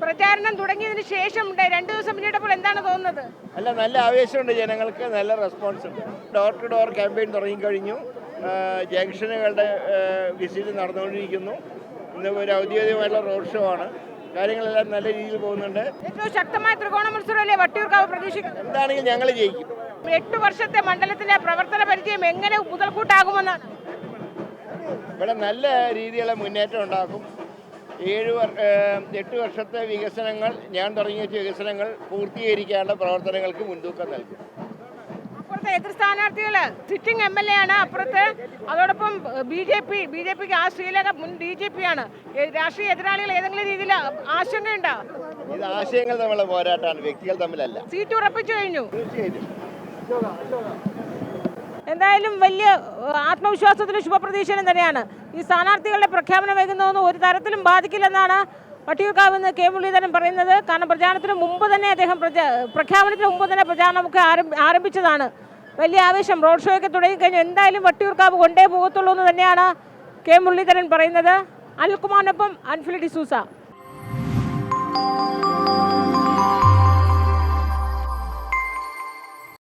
പ്രചാരണം തുടങ്ങിയതിന് ശേഷം 2 ദിവസം പിന്നീടപ്പോൾ എന്താണ് തോന്നുന്നത്? അല്ല, നല്ല ആവേശമുണ്ട് ജനങ്ങൾക്ക്, നല്ല റെസ്പോൺസ് ഉണ്ട്. ഡോർ ടു ഡോർ ക്യാമ്പയിൻ തുടങ്ങിക്കഴിഞ്ഞു. ജംഗ്ഷനുകളുടെ വിസിറ്റ് നടന്നുകൊണ്ടിരിക്കുന്നു. ഇന്ന് ഒരു ഔദ്യോഗികമായിട്ടുള്ള റോഡ് ഷോ ആണ്. കാര്യങ്ങളെല്ലാം നല്ല രീതിയിൽ പോകുന്നുണ്ട്. ഏറ്റവും ശക്തമായ ത്രികോണ മത്സരമല്ലേ വട്ടിയൂർക്കാവ് പ്രതീക്ഷിക്കുന്നത്? എന്താണെങ്കിലും ഞങ്ങൾ ജയിക്കും. 8 വർഷത്തെ മണ്ഡലത്തിലെ പ്രവർത്തന പരിചയം എങ്ങനെ മുതൽക്കൂട്ടാകുമെന്നാണ്? ഇവിടെ നല്ല രീതിയിലുള്ള മുന്നേറ്റം ഉണ്ടാക്കും. 8 വർഷത്തെ വികസനങ്ങൾ, ഞാൻ തുടങ്ങിയ വികസനങ്ങൾ പൂർത്തീകരിക്കാനുള്ള പ്രവർത്തനങ്ങൾക്ക് മുൻതൂക്കം നൽകും. അപ്പുറത്തെ എതിർ സ്ഥാനാർത്ഥികൾ സിറ്റിംഗ് MLA ആണ്, അപ്പുറത്ത് അതോടൊപ്പം ബി.ജെ.പിക്ക് ആ ശ്രീലങ്ക മുൻ DGP ആണ്. രാഷ്ട്രീയ എതിരാളികൾ ഏതെങ്കിലും രീതിയിൽ ആശങ്കയുണ്ടോ? ഇത് ആശയങ്ങൾ തമ്മിലുള്ള പോരാട്ടമാണ്, വ്യക്തികൾ തമ്മിലല്ല. സീറ്റ് ഉറപ്പിച്ചു കഴിഞ്ഞു. തീർച്ചയായിട്ടും. എന്തായാലും വലിയ ആത്മവിശ്വാസത്തിലും ശുഭപ്രതീക്ഷയിലും തന്നെയാണ്. ഈ സ്ഥാനാർത്ഥികളുടെ പ്രഖ്യാപനം വൈകുന്നതൊന്നും ഒരു തരത്തിലും ബാധിക്കില്ലെന്നാണ് വട്ടിയൂർക്കാവ് നിന്ന് കെ മുരളീധരൻ പറയുന്നത്. കാരണം പ്രചാരണത്തിന് മുമ്പ് തന്നെ അദ്ദേഹം പ്രഖ്യാപനത്തിന് മുമ്പ് തന്നെ പ്രചാരണമൊക്കെ ആരംഭിച്ചതാണ്. വലിയ ആവേശം, റോഡ് ഷോ ഒക്കെ തുടങ്ങിക്കഴിഞ്ഞു. എന്തായാലും വട്ടിയൂർക്കാവ് കൊണ്ടേ പോകത്തുള്ളൂ എന്ന് തന്നെയാണ് കെ മുരളീധരൻ പറയുന്നത്. അനിൽകുമാറിനൊപ്പം അൻഫിലി ഡിസൂസ.